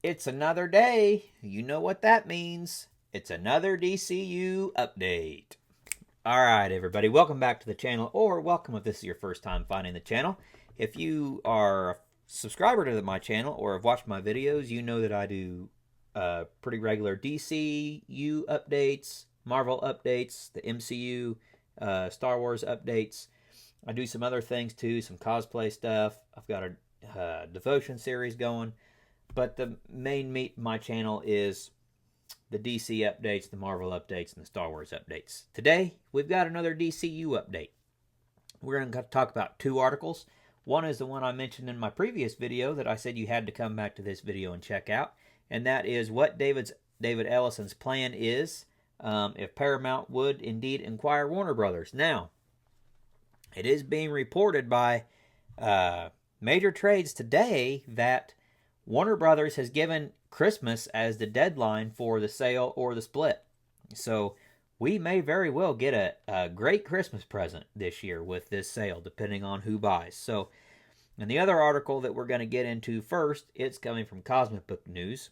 It's another day. You know what that means. It's another DCU update. Alright, everybody, welcome back to the channel, or welcome if this is your first time finding the channel. If you are a subscriber to my channel or have watched my videos, you know that I do pretty regular DCU updates, Marvel updates, the MCU, Star Wars updates. I do some other things too, some cosplay stuff. I've got a devotion series going. But the main meat of my channel is the DC updates, the Marvel updates, and the Star Wars updates. Today, we've got another DCU update. We're going to talk about two articles. One is the one I mentioned in my previous video that I said you had to come back to this video and check out. And that is what David Ellison's plan is if Paramount would indeed acquire Warner Brothers. Now, it is being reported by major trades today that Warner Brothers has given Christmas as the deadline for the sale or the split. So we may very well get a great Christmas present this year with this sale, depending on who buys. So, and the other article that we're going to get into first, it's coming from Comic Book News.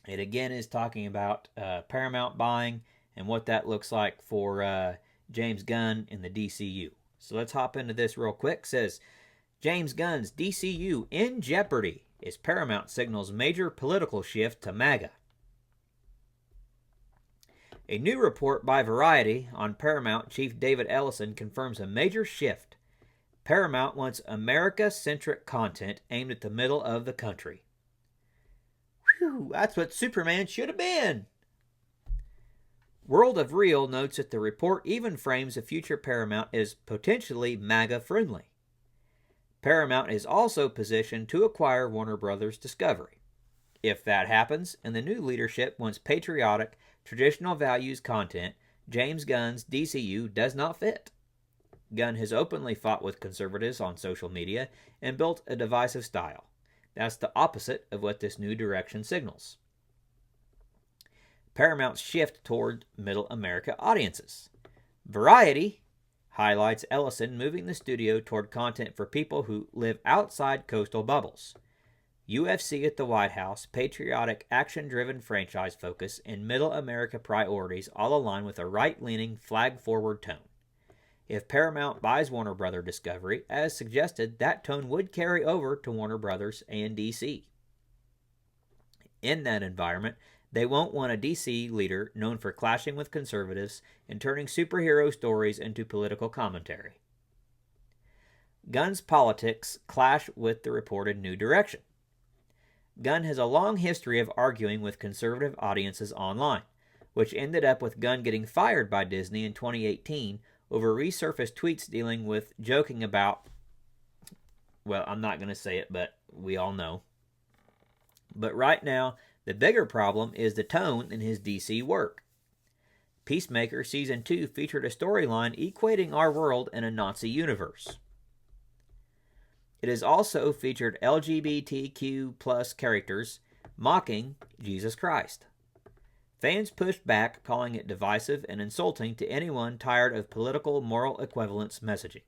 It again is talking about Paramount buying and what that looks like for James Gunn in the DCU. So let's hop into this real quick. It says, James Gunn's DCU in jeopardy as Paramount signals major political shift to MAGA. A new report by Variety on Paramount chief David Ellison confirms a major shift. Paramount wants America-centric content aimed at the middle of the country. Whew, that's what Superman should have been. World of Real notes that the report even frames a future Paramount as potentially MAGA-friendly. Paramount is also positioned to acquire Warner Brothers Discovery. If that happens, and the new leadership wants patriotic, traditional values content, James Gunn's DCU does not fit. Gunn has openly fought with conservatives on social media and built a divisive style. That's the opposite of what this new direction signals. Paramount's shift toward middle America audiences. Variety highlights Ellison moving the studio toward content for people who live outside coastal bubbles. UFC at the White House, patriotic, action-driven franchise focus, and middle America priorities all align with a right-leaning, flag-forward tone. If Paramount buys Warner Brothers Discovery, as suggested, that tone would carry over to Warner Brothers and DC. In that environment, they won't want a DC leader known for clashing with conservatives and turning superhero stories into political commentary. Gunn's politics clash with the reported new direction. Gunn has a long history of arguing with conservative audiences online, which ended up with Gunn getting fired by Disney in 2018 over resurfaced tweets joking about, well, I'm not going to say it, but we all know. But right now, the bigger problem is the tone in his DC work. Peacemaker Season 2 featured a storyline equating our world in a Nazi universe. It has also featured LGBTQ plus characters mocking Jesus Christ. Fans pushed back, calling it divisive and insulting to anyone tired of political moral equivalence messaging.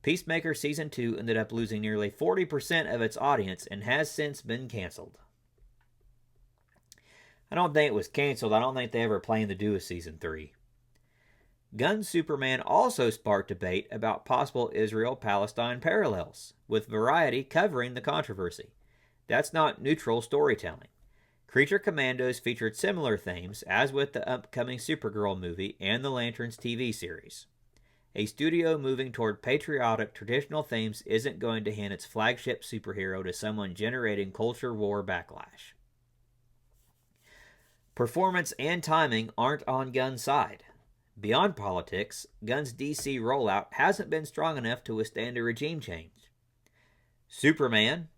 Peacemaker Season 2 ended up losing nearly 40% of its audience and has since been canceled. I don't think it was canceled. I don't think they ever planned to do a Season 3. Gunn's Superman also sparked debate about possible Israel-Palestine parallels, with Variety covering the controversy. That's not neutral storytelling. Creature Commandos featured similar themes, as with the upcoming Supergirl movie and the Lanterns TV series. A studio moving toward patriotic, traditional themes isn't going to hand its flagship superhero to someone generating culture war backlash. Performance and timing aren't on Gunn's side. Beyond politics, Gunn's DC rollout hasn't been strong enough to withstand a regime change. Superman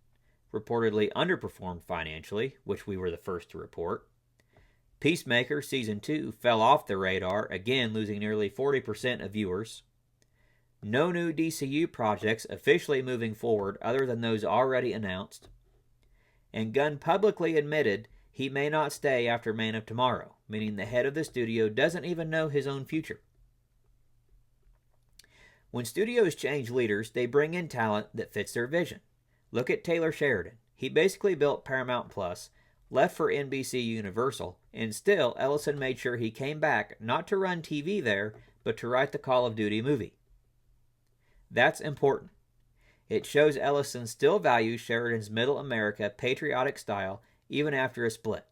reportedly underperformed financially, which we were the first to report. Peacemaker Season 2 fell off the radar, again losing nearly 40% of viewers. No new DCU projects officially moving forward other than those already announced. And Gunn publicly admitted he may not stay after Man of Tomorrow, meaning the head of the studio doesn't even know his own future. When studios change leaders, they bring in talent that fits their vision. Look at Taylor Sheridan. He basically built Paramount Plus, left for NBC Universal, and still Ellison made sure he came back not to run TV there, but to write the Call of Duty movie. That's important. It shows Ellison still values Sheridan's Middle America patriotic style even after a split.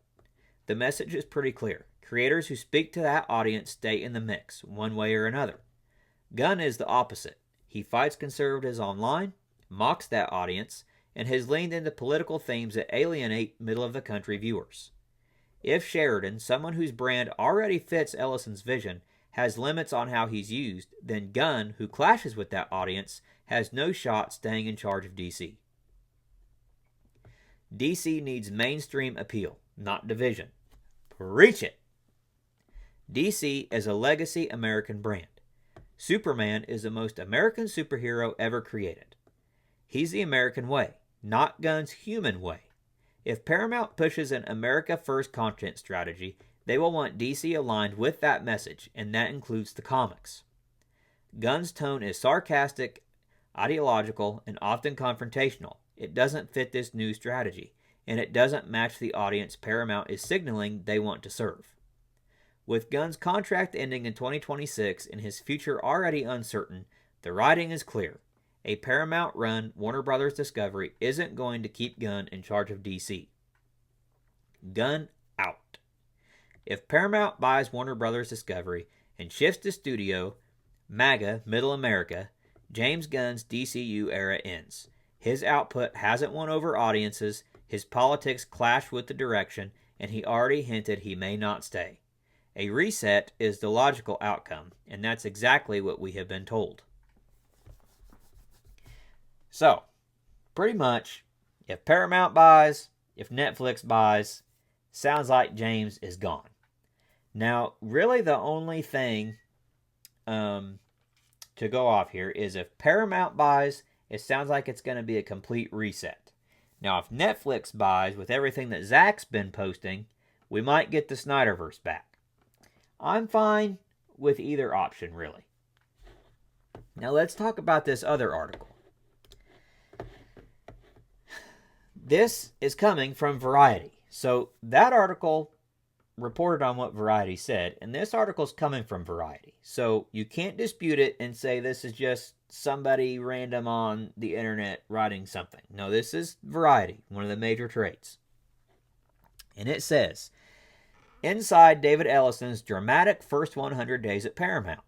The message is pretty clear. Creators who speak to that audience stay in the mix, one way or another. Gunn is the opposite. He fights conservatives online, mocks that audience, and has leaned into political themes that alienate middle-of-the-country viewers. If Sheridan, someone whose brand already fits Ellison's vision, has limits on how he's used, then Gunn, who clashes with that audience, has no shot staying in charge of DC. DC needs mainstream appeal, not division. Preach it! DC is a legacy American brand. Superman is the most American superhero ever created. He's the American way, not Gunn's human way. If Paramount pushes an America First content strategy, they will want DC aligned with that message, and that includes the comics. Gunn's tone is sarcastic, ideological, and often confrontational. It doesn't fit this new strategy, and it doesn't match the audience Paramount is signaling they want to serve. With Gunn's contract ending in 2026 and his future already uncertain, the writing is clear. A Paramount-run Warner Bros. Discovery isn't going to keep Gunn in charge of DC. Gunn out. If Paramount buys Warner Bros. Discovery and shifts to studio, MAGA, Middle America, James Gunn's DCU era ends. His output hasn't won over audiences, his politics clash with the direction, and he already hinted he may not stay. A reset is the logical outcome, and that's exactly what we have been told. So, pretty much, if Paramount buys, if Netflix buys, sounds like James is gone. Now, really the only thing to go off here is if Paramount buys, it sounds like it's going to be a complete reset. Now, if Netflix buys, with everything that Zach's been posting, we might get the Snyderverse back. I'm fine with either option, really. Now, let's talk about this other article. This is coming from Variety. So, that article reported on what Variety said, and this article's coming from Variety. So, you can't dispute it and say this is just somebody random on the internet writing something. No, this is Variety, one of the major trades. And it says, inside David Ellison's dramatic first 100 days at Paramount.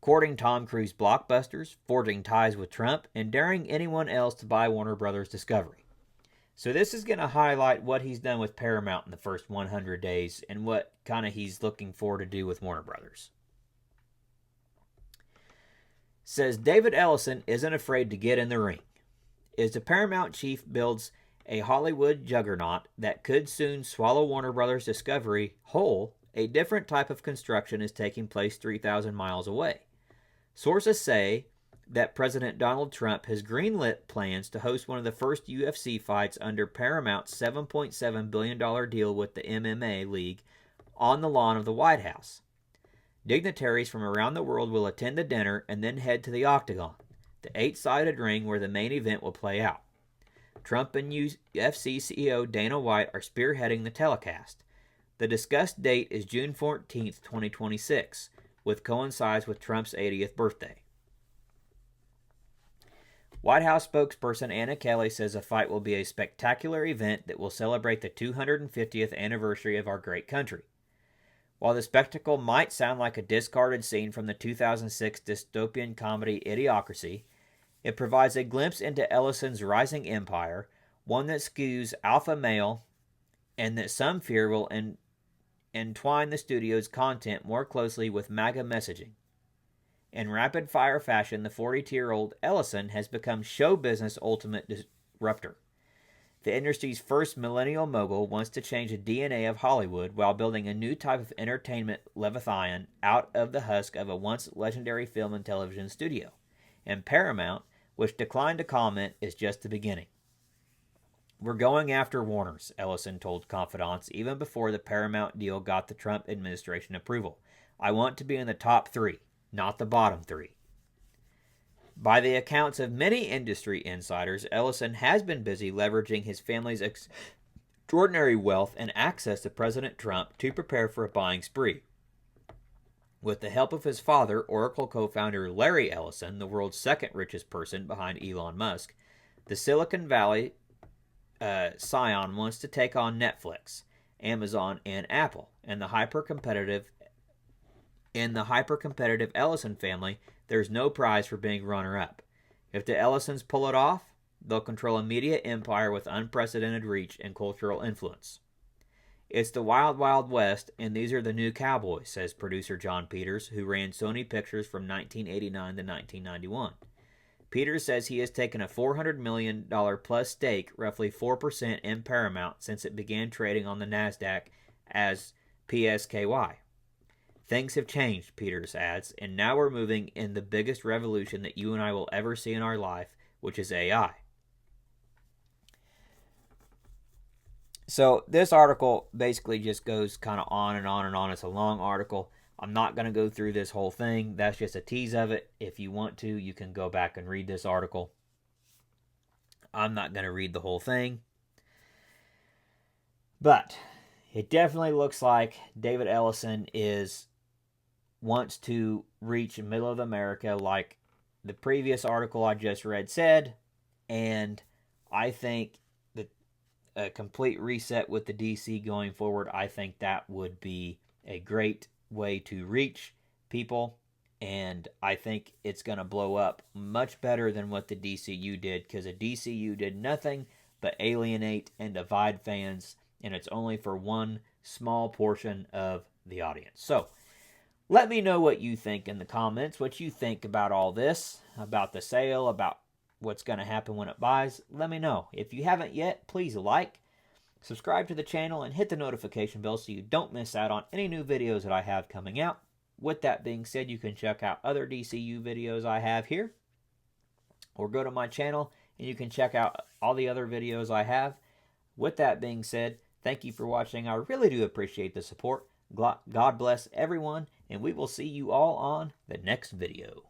Courting Tom Cruise blockbusters, forging ties with Trump, and daring anyone else to buy Warner Bros. Discovery. So this is going to highlight what he's done with Paramount in the first 100 days and what kind of he's looking forward to do with Warner Bros. Says David Ellison isn't afraid to get in the ring. As the Paramount chief builds a Hollywood juggernaut that could soon swallow Warner Bros. Discovery whole, a different type of construction is taking place 3,000 miles away. Sources say that President Donald Trump has greenlit plans to host one of the first UFC fights under Paramount's $7.7 billion deal with the MMA League on the lawn of the White House. Dignitaries from around the world will attend the dinner and then head to the Octagon, the 8-sided ring where the main event will play out. Trump and UFC CEO Dana White are spearheading the telecast. The discussed date is June 14th, 2026, which coincides with Trump's 80th birthday. White House spokesperson Anna Kelly says the fight will be a spectacular event that will celebrate the 250th anniversary of our great country. While the spectacle might sound like a discarded scene from the 2006 dystopian comedy Idiocracy, it provides a glimpse into Ellison's rising empire, one that skews alpha male and that some fear will entwine the studio's content more closely with MAGA messaging. In rapid-fire fashion, the 42-year-old Ellison has become show business ultimate disruptor. The industry's first millennial mogul wants to change the DNA of Hollywood while building a new type of entertainment leviathan out of the husk of a once legendary film and television studio. And Paramount, which declined to comment, is just the beginning. We're going after Warner's, Ellison told confidants even before the Paramount deal got the Trump administration approval. I want to be in the top 3. Not the bottom 3. By the accounts of many industry insiders, Ellison has been busy leveraging his family's extraordinary wealth and access to President Trump to prepare for a buying spree. With the help of his father, Oracle co-founder Larry Ellison, the world's second richest person behind Elon Musk, the Silicon Valley scion wants to take on Netflix, Amazon, and Apple. In the hyper-competitive Ellison family, there's no prize for being runner-up. If the Ellisons pull it off, they'll control a media empire with unprecedented reach and cultural influence. It's the wild, wild west, and these are the new cowboys, says producer John Peters, who ran Sony Pictures from 1989 to 1991. Peters says he has taken a $400 million plus stake, roughly 4% in Paramount, since it began trading on the NASDAQ as PSKY. Things have changed, Peters adds, and now we're moving in the biggest revolution that you and I will ever see in our life, which is AI. So this article basically just goes kind of on and on and on. It's a long article. I'm not going to go through this whole thing. That's just a tease of it. If you want to, you can go back and read this article. I'm not going to read the whole thing. But it definitely looks like David Ellison wants to reach the middle of America like the previous article I just read said. And I think that a complete reset with the DC going forward, I think that would be a great way to reach people, and I think it's going to blow up much better than what the DCU did, because the DCU did nothing but alienate and divide fans, and it's only for one small portion of the audience. So let me know what you think in the comments, what you think about all this, about the sale, about what's going to happen when it buys. Let me know. If you haven't yet, please like, subscribe to the channel, and hit the notification bell so you don't miss out on any new videos that I have coming out. With that being said, you can check out other DCU videos I have here, or go to my channel and you can check out all the other videos I have. With that being said, thank you for watching. I really do appreciate the support. God bless everyone, and we will see you all on the next video.